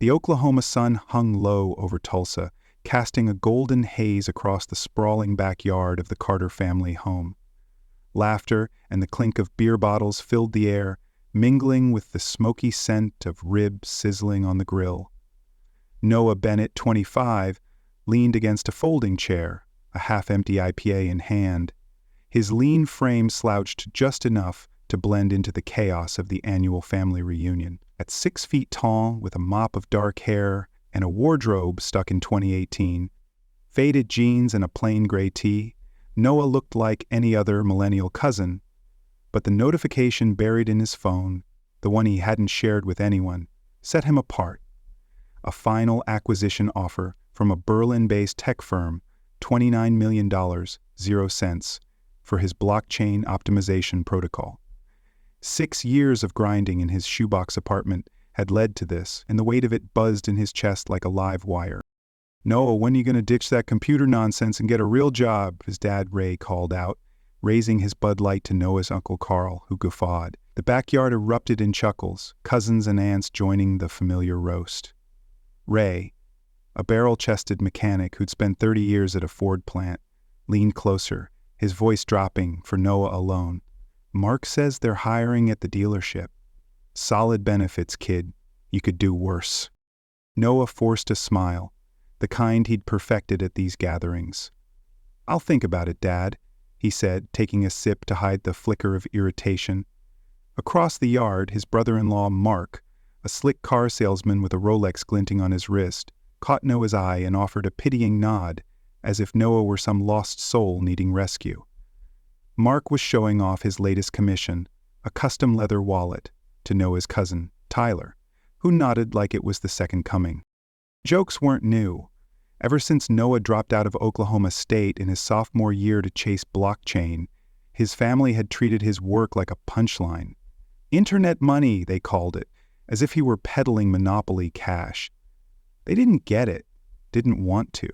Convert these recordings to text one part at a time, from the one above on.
The Oklahoma sun hung low over Tulsa, casting a golden haze across the sprawling backyard of the Carter family home. Laughter and the clink of beer bottles filled the air, mingling with the smoky scent of ribs sizzling on the grill. Noah Bennett, 25, leaned against a folding chair, a half-empty IPA in hand. His lean frame slouched just enough to blend into the chaos of the annual family reunion. At 6 feet tall, with a mop of dark hair and a wardrobe stuck in 2018, faded jeans and a plain gray tee, Noah looked like any other millennial cousin. But the notification buried in his phone, the one he hadn't shared with anyone, set him apart. A final acquisition offer from a Berlin-based tech firm, $29 million, 0 cents, for his blockchain optimization protocol. 6 years of grinding in his shoebox apartment had led to this, and the weight of it buzzed in his chest like a live wire. "Noah, when are you going to ditch that computer nonsense and get a real job?" his dad Ray called out, raising his Bud Light to Noah's Uncle Carl, who guffawed. The backyard erupted in chuckles, cousins and aunts joining the familiar roast. Ray, a barrel-chested mechanic who'd spent 30 years at a Ford plant, leaned closer, his voice dropping for Noah alone. "Mark says they're hiring at the dealership. Solid benefits, kid. You could do worse." Noah forced a smile, the kind he'd perfected at these gatherings. "I'll think about it, Dad," he said, taking a sip to hide the flicker of irritation. Across the yard, his brother-in-law, Mark, a slick car salesman with a Rolex glinting on his wrist, caught Noah's eye and offered a pitying nod, as if Noah were some lost soul needing rescue. Mark was showing off his latest commission, a custom leather wallet, to Noah's cousin, Tyler, who nodded like it was the second coming. Jokes weren't new. Ever since Noah dropped out of Oklahoma State in his sophomore year to chase blockchain, his family had treated his work like a punchline. Internet money, they called it, as if he were peddling monopoly cash. They didn't get it, didn't want to.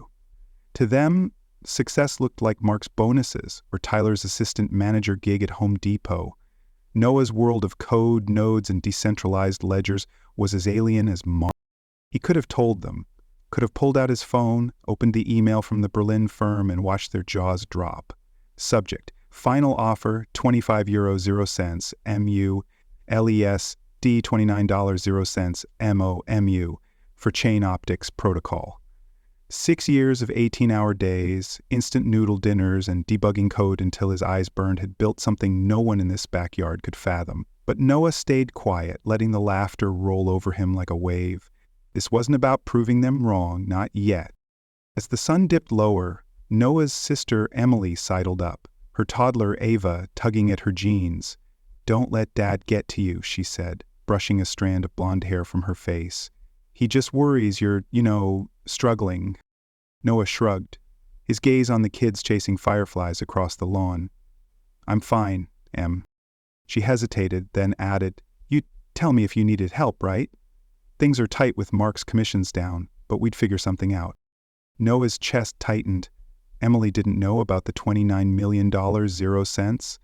To them, success looked like Mark's bonuses or Tyler's assistant manager gig at Home Depot. Noah's world of code, nodes, and decentralized ledgers was as alien as Mark. He could have told them, could have pulled out his phone, opened the email from the Berlin firm, and watched their jaws drop. Subject: final offer, €25, 0 cents, MU, LESD, $29, 0 cents, MOMU, for chain optics protocol. 6 years of 18-hour days, instant noodle dinners, and debugging code until his eyes burned had built something no one in this backyard could fathom. But Noah stayed quiet, letting the laughter roll over him like a wave. This wasn't about proving them wrong, not yet. As the sun dipped lower, Noah's sister Emily sidled up, her toddler Ava tugging at her jeans. "Don't let Dad get to you," she said, brushing a strand of blonde hair from her face. "He just worries you're, struggling." Noah shrugged, his gaze on the kids chasing fireflies across the lawn. "I'm fine, Em." She hesitated, then added, "You'd tell me if you needed help, right? Things are tight with Mark's commissions down, but we'd figure something out." Noah's chest tightened. Emily didn't know about the $29 million, 0 cents?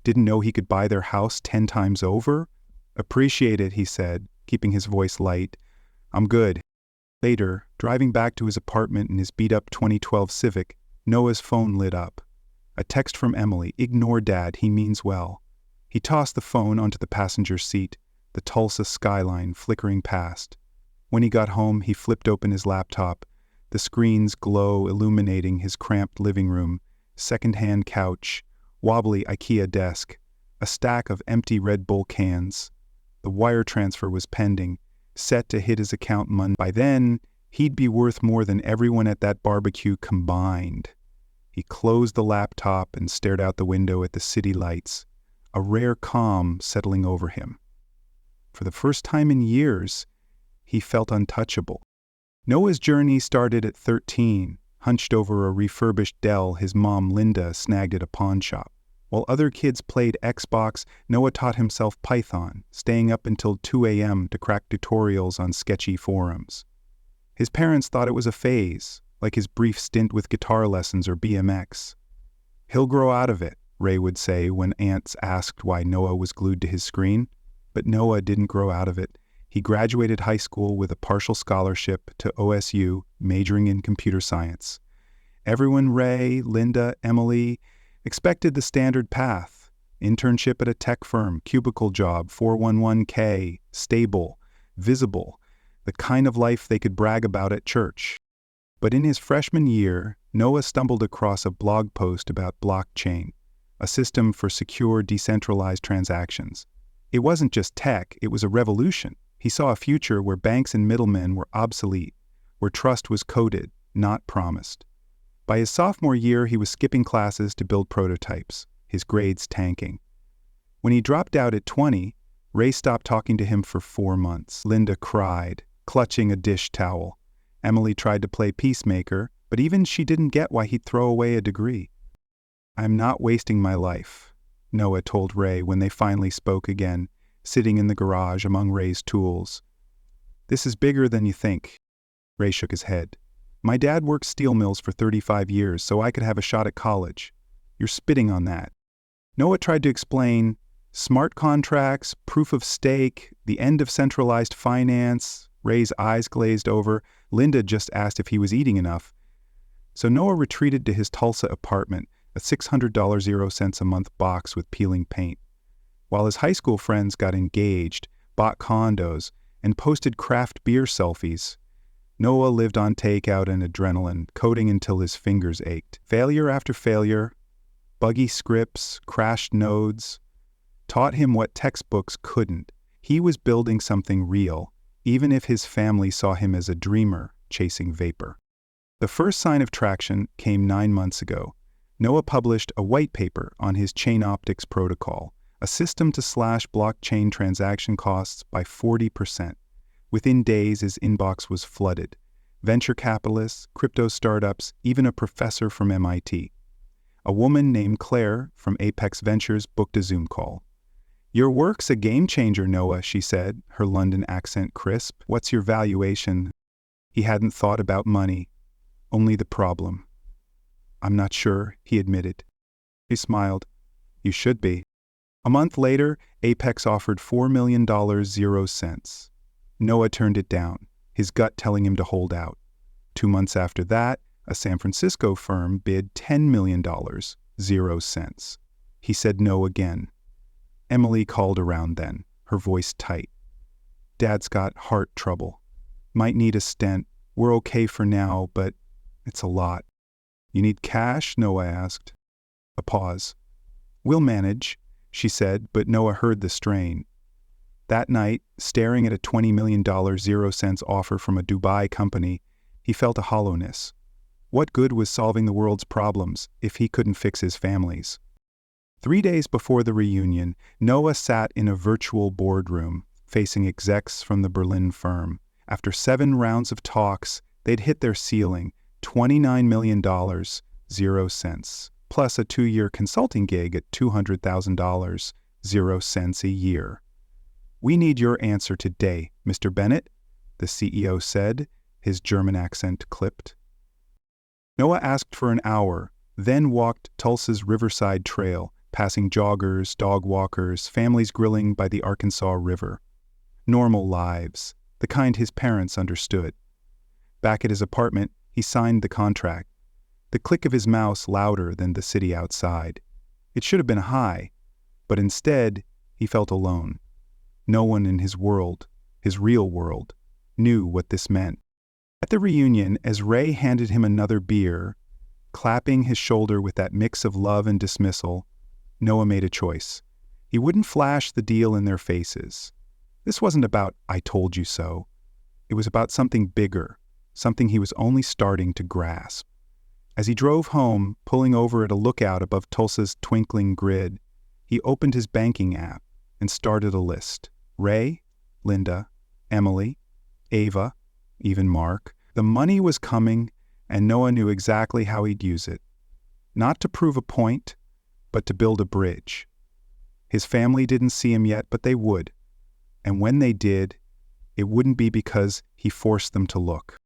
Didn't know he could buy their house 10 times over? "Appreciate it," he said, keeping his voice light. "I'm good." Later, driving back to his apartment in his beat-up 2012 Civic, Noah's phone lit up. A text from Emily: "Ignore Dad, he means well." He tossed the phone onto the passenger seat, the Tulsa skyline flickering past. When he got home, he flipped open his laptop, the screen's glow illuminating his cramped living room, second-hand couch, wobbly IKEA desk, a stack of empty Red Bull cans. The wire transfer was pending, set to hit his account Monday. By then, he'd be worth more than everyone at that barbecue combined. He closed the laptop and stared out the window at the city lights, a rare calm settling over him. For the first time in years, he felt untouchable. Noah's journey started at 13, hunched over a refurbished Dell his mom Linda snagged at a pawn shop. While other kids played Xbox, Noah taught himself Python, staying up until 2 a.m. to crack tutorials on sketchy forums. His parents thought it was a phase, like his brief stint with guitar lessons or BMX. "He'll grow out of it," Ray would say when aunts asked why Noah was glued to his screen. But Noah didn't grow out of it. He graduated high school with a partial scholarship to OSU, majoring in computer science. Everyone, Ray, Linda, Emily, expected the standard path. Internship at a tech firm, cubicle job, 411k, stable, visible, the kind of life they could brag about at church. But in his freshman year, Noah stumbled across a blog post about blockchain, a system for secure, decentralized transactions. It wasn't just tech, it was a revolution. He saw a future where banks and middlemen were obsolete, where trust was coded, not promised. By his sophomore year, he was skipping classes to build prototypes, his grades tanking. When he dropped out at 20, Ray stopped talking to him for 4 months. Linda cried, clutching a dish towel. Emily tried to play peacemaker, but even she didn't get why he'd throw away a degree. "I'm not wasting my life," Noah told Ray when they finally spoke again, sitting in the garage among Ray's tools. "This is bigger than you think." Ray shook his head. "My dad worked steel mills for 35 years so I could have a shot at college. You're spitting on that." Noah tried to explain smart contracts, proof of stake, the end of centralized finance. Ray's eyes glazed over. Linda just asked if he was eating enough. So Noah retreated to his Tulsa apartment, a $600 0 cents a month box with peeling paint. While his high school friends got engaged, bought condos, and posted craft beer selfies, Noah lived on takeout and adrenaline, coding until his fingers ached. Failure after failure, buggy scripts, crashed nodes, taught him what textbooks couldn't. He was building something real, even if his family saw him as a dreamer chasing vapor. The first sign of traction came 9 months ago. Noah published a white paper on his chain optics protocol, a system to slash blockchain transaction costs by 40%. Within days, his inbox was flooded. Venture capitalists, crypto startups, even a professor from MIT. A woman named Claire from Apex Ventures booked a Zoom call. "Your work's a game changer, Noah," she said, her London accent crisp. "What's your valuation?" He hadn't thought about money, only the problem. "I'm not sure," he admitted. He smiled. "You should be." A month later, Apex offered $4 million 0 cents. Noah turned it down, his gut telling him to hold out. 2 months after that, a San Francisco firm bid $10 million 0 cents. He said no again. Emily called around then, her voice tight. "Dad's got heart trouble. Might need a stent. We're okay for now, but it's a lot." "You need cash?" Noah asked. A pause. "We'll manage," she said, but Noah heard the strain. That night, staring at a $20 million 0 cents offer from a Dubai company, he felt a hollowness. What good was solving the world's problems if he couldn't fix his family's? 3 days before the reunion, Noah sat in a virtual boardroom, facing execs from the Berlin firm. After 7 rounds of talks, they'd hit their ceiling, $29 million 0 cents, plus a 2-year consulting gig at $200,000 0 cents a year. "We need your answer today, Mr. Bennett," the CEO said, his German accent clipped. Noah asked for an hour, then walked Tulsa's Riverside Trail, passing joggers, dog walkers, families grilling by the Arkansas River. Normal lives, the kind his parents understood. Back at his apartment, he signed the contract, the click of his mouse louder than the city outside. It should have been high, but instead, he felt alone. No one in his world, his real world, knew what this meant. At the reunion, as Ray handed him another beer, clapping his shoulder with that mix of love and dismissal, Noah made a choice. He wouldn't flash the deal in their faces. This wasn't about "I told you so." It was about something bigger, something he was only starting to grasp. As he drove home, pulling over at a lookout above Tulsa's twinkling grid, he opened his banking app and started a list. Ray, Linda, Emily, Ava, even Mark. The money was coming, and Noah knew exactly how he'd use it. Not to prove a point, but to build a bridge. His family didn't see him yet, but they would. And when they did, it wouldn't be because he forced them to look.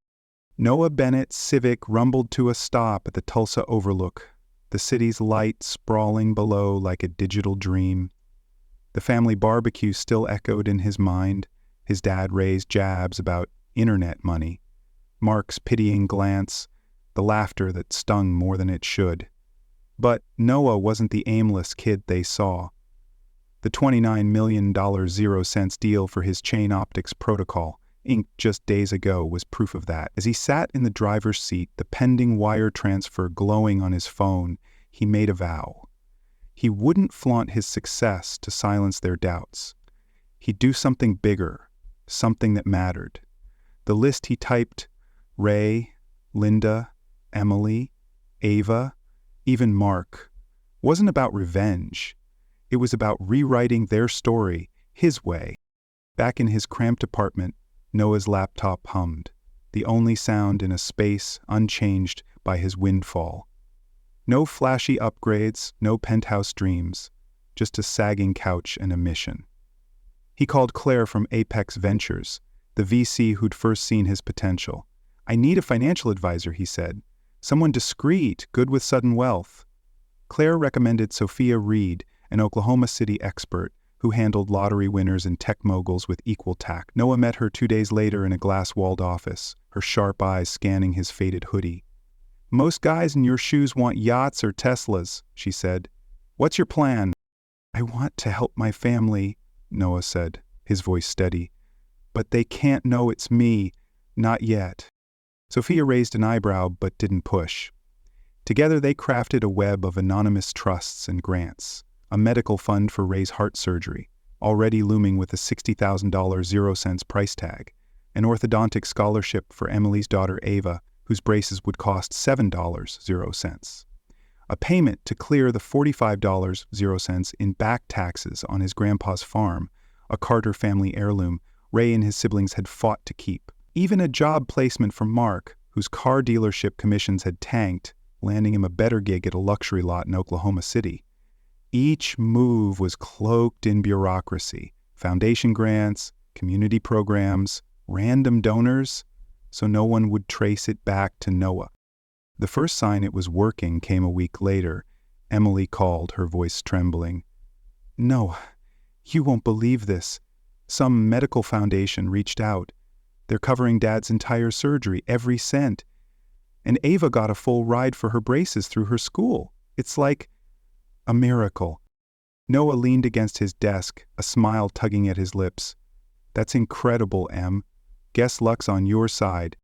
Noah Bennett's Civic rumbled to a stop at the Tulsa Overlook, the city's light sprawling below like a digital dream. The family barbecue still echoed in his mind, His dad raised jabs about internet money. Mark's pitying glance, the laughter that stung more than it should. But Noah wasn't the aimless kid they saw. The $29 million 0 cents deal for his chain optics protocol, inked just days ago, was proof of that. As he sat in the driver's seat, the pending wire transfer glowing on his phone, he made a vow. He wouldn't flaunt his success to silence their doubts. He'd do something bigger, something that mattered. The list he typed, Ray, Linda, Emily, Ava, even Mark, wasn't about revenge. It was about rewriting their story his way. Back in his cramped apartment, Noah's laptop hummed, the only sound in a space unchanged by his windfall. No flashy upgrades, no penthouse dreams, just a sagging couch and a mission. He called Claire from Apex Ventures, the VC who'd first seen his potential. "I need a financial advisor," he said. "Someone discreet, good with sudden wealth." Claire recommended Sophia Reed, an Oklahoma City expert who handled lottery winners and tech moguls with equal tact. Noah met her 2 days later in a glass-walled office, her sharp eyes scanning his faded hoodie. "Most guys in your shoes want yachts or Teslas," she said. "What's your plan?" "I want to help my family," Noah said, his voice steady. "But they can't know it's me. Not yet." Sophia raised an eyebrow but didn't push. Together they crafted a web of anonymous trusts and grants, a medical fund for Ray's heart surgery, already looming with a $60,000 0 cents price tag, an orthodontic scholarship for Emily's daughter Ava, whose braces would cost $7 0 cents, a payment to clear the $45 0 cents in back taxes on his grandpa's farm, a Carter family heirloom Ray and his siblings had fought to keep, even a job placement for Mark, whose car dealership commissions had tanked, landing him a better gig at a luxury lot in Oklahoma City. Each move was cloaked in bureaucracy, foundation grants, community programs, random donors, so no one would trace it back to Noah. The first sign it was working came a week later. Emily called, her voice trembling. "Noah, you won't believe this. Some medical foundation reached out. They're covering Dad's entire surgery, every cent. And Ava got a full ride for her braces through her school. It's like a miracle." Noah leaned against his desk, a smile tugging at his lips. "That's incredible, Em. Guess luck's on your side."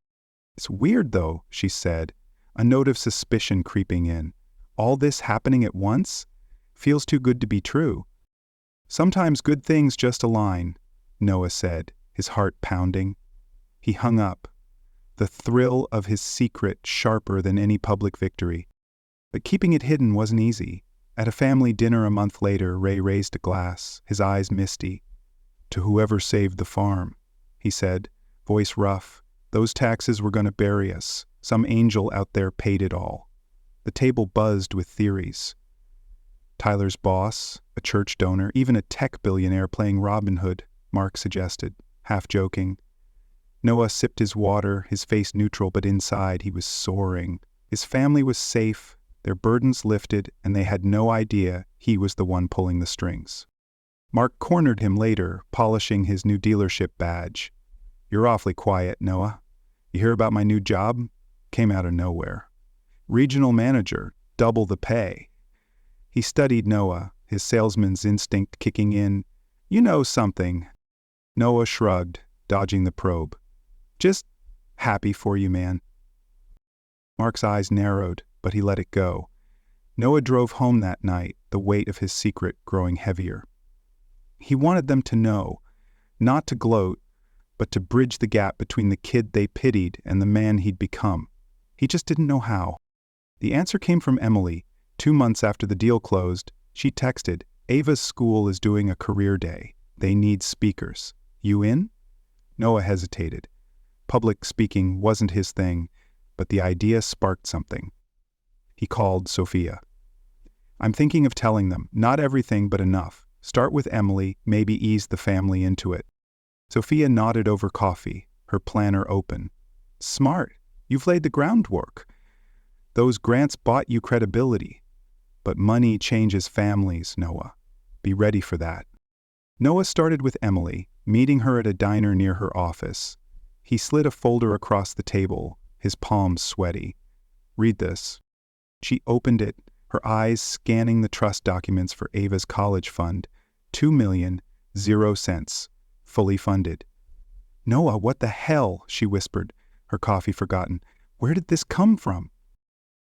"It's weird, though," she said, a note of suspicion creeping in. "All this happening at once? Feels too good to be true." "Sometimes good things just align," Noah said, his heart pounding. He hung up, the thrill of his secret sharper than any public victory. But keeping it hidden wasn't easy. At a family dinner a month later, Ray raised a glass, his eyes misty. "To whoever saved the farm," he said, voice rough. "Those taxes were going to bury us. Some angel out there paid it all." The table buzzed with theories. Tyler's boss, a church donor, even a tech billionaire playing Robin Hood, Mark suggested, half joking. Noah sipped his water, his face neutral, but inside he was soaring. His family was safe, their burdens lifted, and they had no idea he was the one pulling the strings. Mark cornered him later, polishing his new dealership badge. "You're awfully quiet, Noah. You hear about my new job? Came out of nowhere. Regional manager, double the pay." He studied Noah, his salesman's instinct kicking in. "You know something." Noah shrugged, dodging the probe. "Just happy for you, man." Mark's eyes narrowed, but he let it go. Noah drove home that night, the weight of his secret growing heavier. He wanted them to know, not to gloat, but to bridge the gap between the kid they pitied and the man he'd become. He just didn't know how. The answer came from Emily. 2 months after the deal closed, she texted, "Ava's school is doing a career day. They need speakers. You in?" Noah hesitated. Public speaking wasn't his thing, but the idea sparked something. He called Sophia. "I'm thinking of telling them, not everything but enough. Start with Emily, maybe ease the family into it." Sophia nodded over coffee, her planner open. "Smart. You've laid the groundwork. Those grants bought you credibility. But money changes families, Noah. Be ready for that." Noah started with Emily, meeting her at a diner near her office. He slid a folder across the table, his palms sweaty. "Read this." She opened it, her eyes scanning the trust documents for Ava's college fund. 2,000,000, 0 cents. Fully funded. "Noah, what the hell?" she whispered, her coffee forgotten. "Where did this come from?"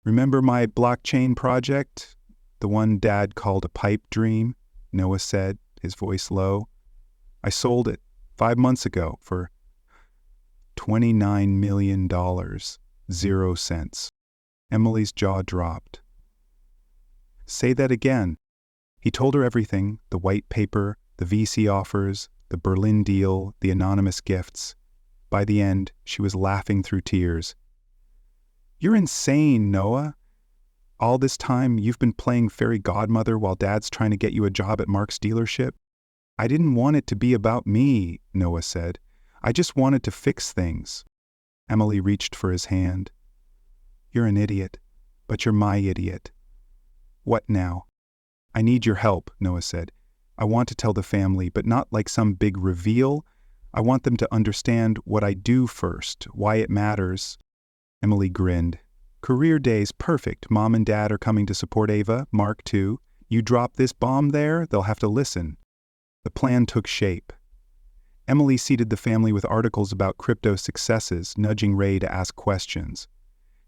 "Remember my blockchain project? The one Dad called a pipe dream?" Noah said, his voice low. "I sold it 5 months ago for $29 million, 0 cents. Emily's jaw dropped. "Say that again." He told her everything, the white paper, the VC offers, the Berlin deal, the anonymous gifts. By the end, she was laughing through tears. "You're insane, Noah. All this time, you've been playing fairy godmother while Dad's trying to get you a job at Mark's dealership?" "I didn't want it to be about me," Noah said. "I just wanted to fix things." Emily reached for his hand. "You're an idiot, but you're my idiot." "What now?" "I need your help," Noah said. "I want to tell the family, but not like some big reveal. I want them to understand what I do first, why it matters." Emily grinned. "Career day's perfect. Mom and Dad are coming to support Ava, Mark too. You drop this bomb there, they'll have to listen." The plan took shape. Emily seated the family with articles about crypto successes, nudging Ray to ask questions.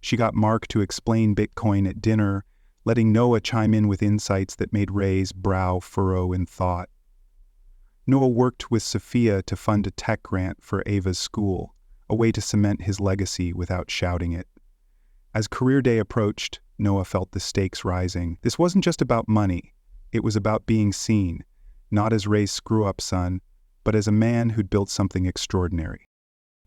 She got Mark to explain Bitcoin at dinner, letting Noah chime in with insights that made Ray's brow furrow in thought. Noah worked with Sophia to fund a tech grant for Ava's school, a way to cement his legacy without shouting it. As career day approached, Noah felt the stakes rising. This wasn't just about money. It was about being seen, not as Ray's screw-up son, but as a man who'd built something extraordinary.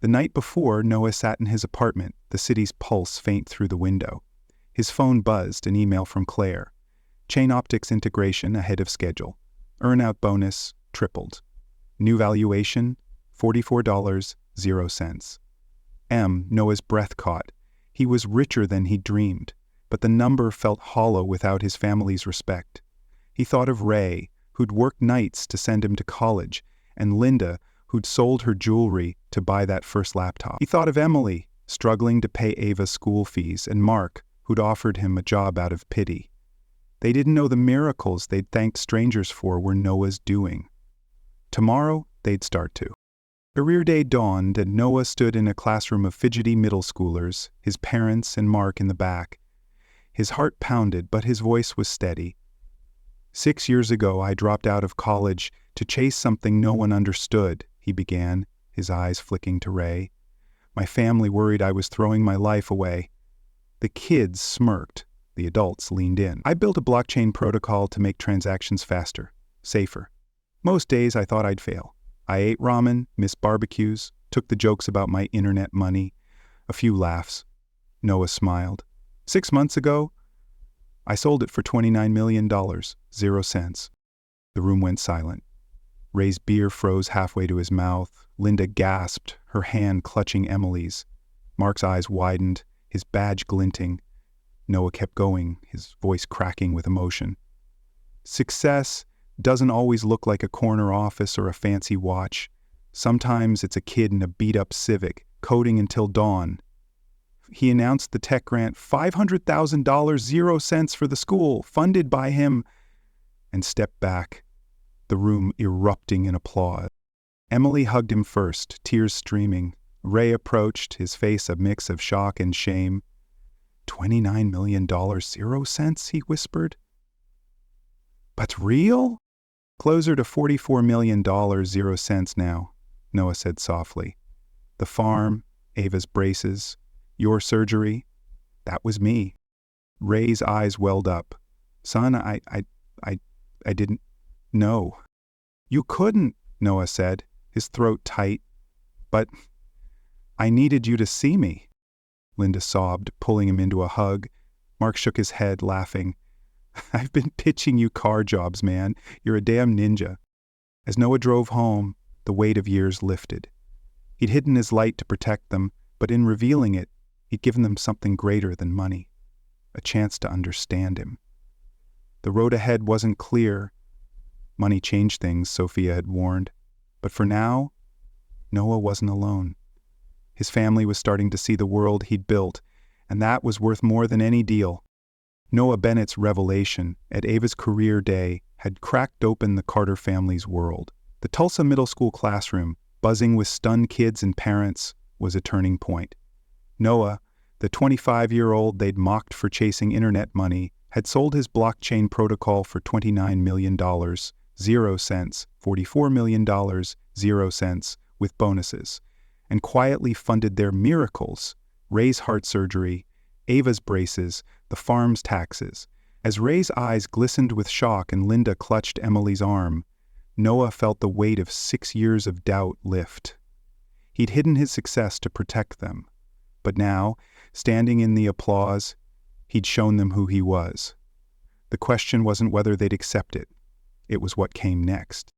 The night before, Noah sat in his apartment, the city's pulse faint through the window. His phone buzzed, an email from Claire. Chain Optics integration ahead of schedule. Earn-out bonus tripled. New valuation, $44, 0 cents. Noah's breath caught. He was richer than he dreamed, but the number felt hollow without his family's respect. He thought of Ray, who'd worked nights to send him to college, and Linda, who'd sold her jewelry to buy that first laptop. He thought of Emily, struggling to pay Ava's school fees, and Mark, who'd offered him a job out of pity. They didn't know the miracles they'd thanked strangers for were Noah's doing. Tomorrow, they'd start to. Career day dawned, and Noah stood in a classroom of fidgety middle schoolers, his parents and Mark in the back. His heart pounded, but his voice was steady. 6 years ago, I dropped out of college to chase something no one understood, he began, his eyes flicking to Ray. My family worried I was throwing my life away. The kids smirked. The adults leaned in. I built a blockchain protocol to make transactions faster, safer. Most days I thought I'd fail. I ate ramen, missed barbecues, took the jokes about my internet money. A few laughs. Noah smiled. 6 months ago, I sold it for $29 million, 0 cents. The room went silent. Ray's beer froze halfway to his mouth. Linda gasped, her hand clutching Emily's. Mark's eyes widened, his badge glinting. Noah kept going, his voice cracking with emotion. Success doesn't always look like a corner office or a fancy watch. Sometimes it's a kid in a beat-up Civic, coding until dawn. He announced the tech grant, $500,000, 0 cents for the school, funded by him, and stepped back, the room erupting in applause. Emily hugged him first, tears streaming. Ray approached, his face a mix of shock and shame. $29 million, 0 cents, he whispered. But real? Closer to $44 million, 0 cents now, Noah said softly. The farm, Ava's braces, your surgery, that was me. Ray's eyes welled up. Son, I didn't know. You couldn't, Noah said, his throat tight. But I needed you to see me. Linda sobbed, pulling him into a hug. Mark shook his head, laughing. I've been pitching you car jobs, man. You're a damn ninja. As Noah drove home, the weight of years lifted. He'd hidden his light to protect them, but in revealing it, he'd given them something greater than money, a chance to understand him. The road ahead wasn't clear. Money changed things, Sophia had warned. But for now, Noah wasn't alone. His family was starting to see the world he'd built, and that was worth more than any deal. Noah Bennett's revelation at Ava's career day had cracked open the Carter family's world. The Tulsa middle school classroom, buzzing with stunned kids and parents, was a turning point. Noah, the 25-year-old they'd mocked for chasing internet money, had sold his blockchain protocol for $29 million, 0 cents, $44 million, 0 cents, with bonuses, and quietly funded their miracles, Ray's heart surgery, Ava's braces, the farm's taxes. As Ray's eyes glistened with shock and Linda clutched Emily's arm, Noah felt the weight of 6 years of doubt lift. He'd hidden his success to protect them. But now, standing in the applause, he'd shown them who he was. The question wasn't whether they'd accept it. It was what came next.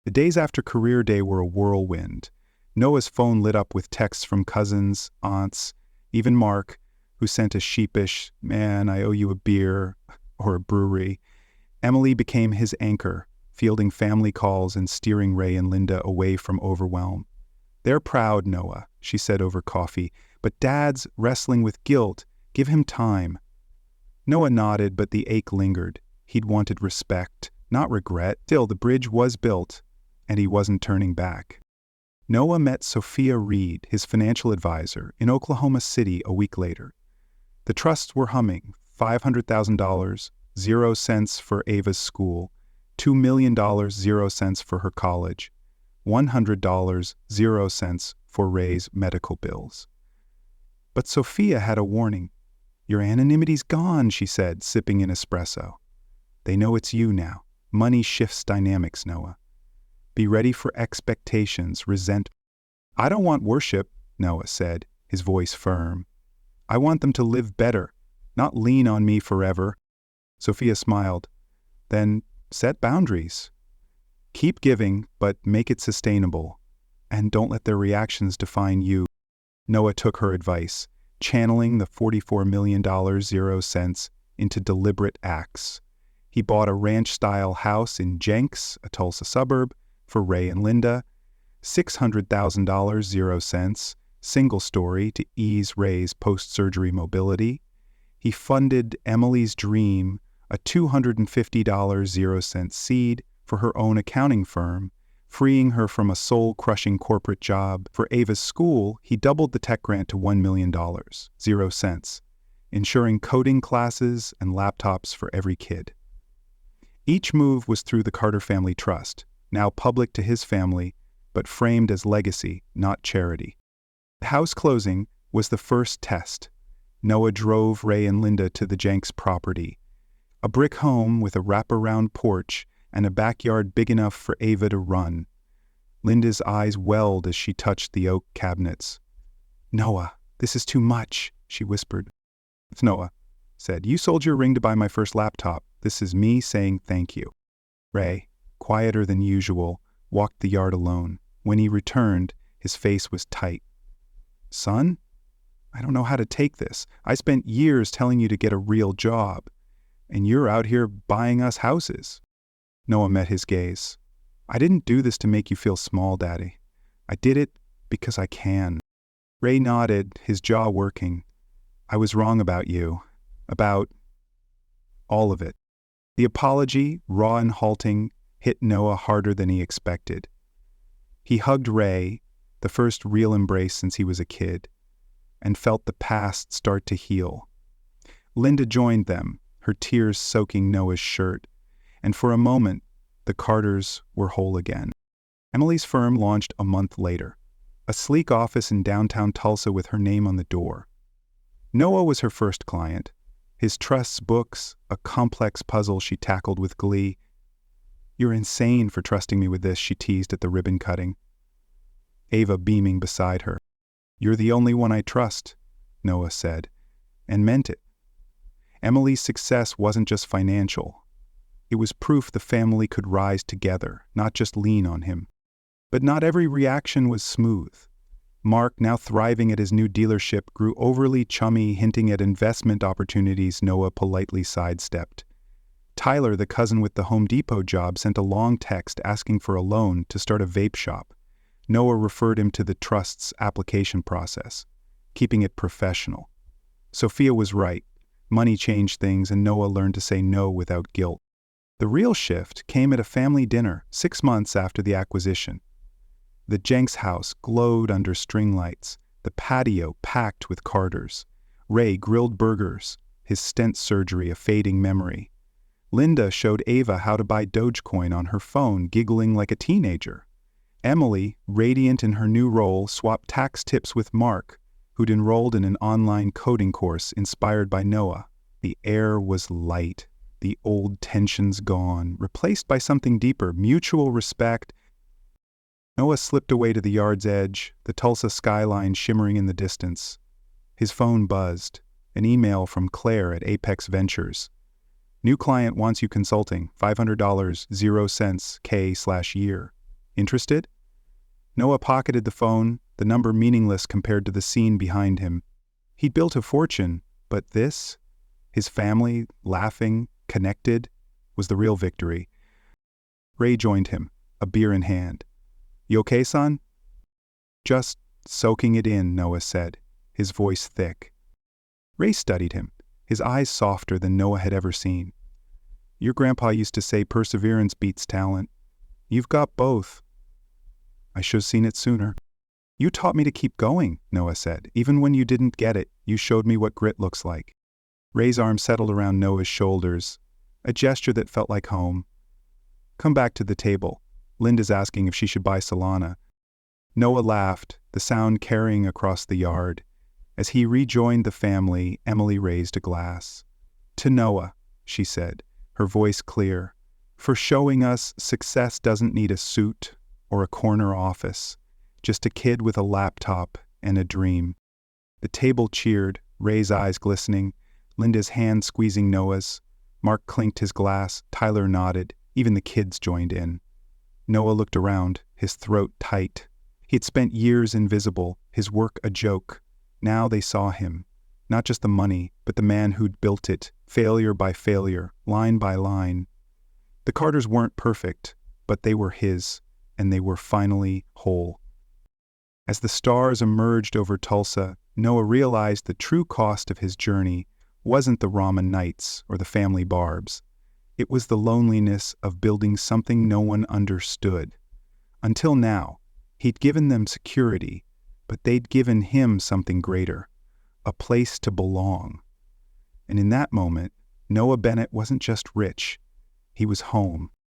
The days after career day were a whirlwind. Noah's phone lit up with texts from cousins, aunts, even Mark, who sent a sheepish, "Man, I owe you a beer," or a brewery. Emily became his anchor, fielding family calls and steering Ray and Linda away from overwhelm. "They're proud, Noah," she said over coffee, "but Dad's wrestling with guilt. Give him time." Noah nodded, but the ache lingered. He'd wanted respect, not regret. Still, the bridge was built, and he wasn't turning back. Noah met Sophia Reed, his financial advisor, in Oklahoma City a week later. The trusts were humming: $500,000, 0 cents for Ava's school, $2 million, 0 cents for her college, $100, 0 cents for Ray's medical bills. But Sophia had a warning. "Your anonymity's gone," she said, sipping an espresso. "They know it's you now. Money shifts dynamics, Noah. Be ready for expectations, resentment." "I don't want worship," Noah said, his voice firm. "I want them to live better, not lean on me forever." Sophia smiled. "Then set boundaries. Keep giving, but make it sustainable. And don't let their reactions define you." Noah took her advice, channeling the $44 million, 0 cents, into deliberate acts. He bought a ranch-style house in Jenks, a Tulsa suburb, for Ray and Linda, $600,000, 0 cents, single story to ease Ray's post-surgery mobility. He funded Emily's dream, a $250, 0 cent seed for her own accounting firm, freeing her from a soul-crushing corporate job. For Ava's school, he doubled the tech grant to $1 million, 0 cents, ensuring coding classes and laptops for every kid. Each move was through the Carter Family Trust, now public to his family, but framed as legacy, not charity. The house closing was the first test. Noah drove Ray and Linda to the Jenks property, a brick home with a wraparound porch and a backyard big enough for Ava to run. Linda's eyes welled as she touched the oak cabinets. "Noah, this is too much," she whispered. Noah said, "You sold your ring to buy my first laptop. This is me saying thank you." Ray, quieter than usual, walked the yard alone. When he returned, his face was tight. "Son, I don't know how to take this. I spent years telling you to get a real job, and you're out here buying us houses." Noah met his gaze. "I didn't do this to make you feel small, Daddy. I did it because I can." Ray nodded, his jaw working. "I was wrong about you. About all of it." The apology, raw and halting, hit Noah harder than he expected. He hugged Ray, the first real embrace since he was a kid, and felt the past start to heal. Linda joined them, her tears soaking Noah's shirt, and for a moment, the Carters were whole again. Emily's firm launched a month later, a sleek office in downtown Tulsa with her name on the door. Noah was her first client. His trusts, books, a complex puzzle she tackled with glee. "You're insane for trusting me with this," she teased at the ribbon cutting. Ava beaming beside her. "You're the only one I trust," Noah said, and meant it. Emily's success wasn't just financial. It was proof the family could rise together, not just lean on him. But not every reaction was smooth. Mark, now thriving at his new dealership, grew overly chummy, hinting at investment opportunities Noah politely sidestepped. Tyler, the cousin with the Home Depot job, sent a long text asking for a loan to start a vape shop. Noah referred him to the trust's application process, keeping it professional. Sophia was right. Money changed things, and Noah learned to say no without guilt. The real shift came at a family dinner 6 months after the acquisition. The Jenks house glowed under string lights, the patio packed with Carters. Ray grilled burgers, his stent surgery a fading memory. Linda showed Ava how to buy Dogecoin on her phone, giggling like a teenager. Emily, radiant in her new role, swapped tax tips with Mark, who'd enrolled in an online coding course inspired by Noah. The air was light, the old tensions gone, replaced by something deeper, mutual respect. Noah slipped away to the yard's edge, the Tulsa skyline shimmering in the distance. His phone buzzed, an email from Claire at Apex Ventures. New client wants you consulting, $500, 0 cents, K/year. Interested? Noah pocketed the phone, the number meaningless compared to the scene behind him. He'd built a fortune, but this, his family, laughing, connected, was the real victory. Ray joined him, a beer in hand. "You okay, son?" "Just soaking it in," Noah said, his voice thick. Ray studied him, his eyes softer than Noah had ever seen. "Your grandpa used to say perseverance beats talent. You've got both." "I should've seen it sooner." "You taught me to keep going," Noah said. "Even when you didn't get it, you showed me what grit looks like." Ray's arm settled around Noah's shoulders, a gesture that felt like home. "Come back to the table. Linda's asking if she should buy Solana." Noah laughed, the sound carrying across the yard. As he rejoined the family, Emily raised a glass. "To Noah," she said, her voice clear, "for showing us success doesn't need a suit or a corner office, just a kid with a laptop and a dream." The table cheered, Ray's eyes glistening, Linda's hand squeezing Noah's. Mark clinked his glass, Tyler nodded, even the kids joined in. Noah looked around, his throat tight. He had spent years invisible, his work a joke. Now they saw him, not just the money, but the man who'd built it, failure by failure, line by line. The Carters weren't perfect, but they were his, and they were finally whole. As the stars emerged over Tulsa, Noah realized the true cost of his journey wasn't the ramen nights or the family barbs. It was the loneliness of building something no one understood. Until now, he'd given them security, but they'd given him something greater, a place to belong. And in that moment, Noah Bennett wasn't just rich, he was home.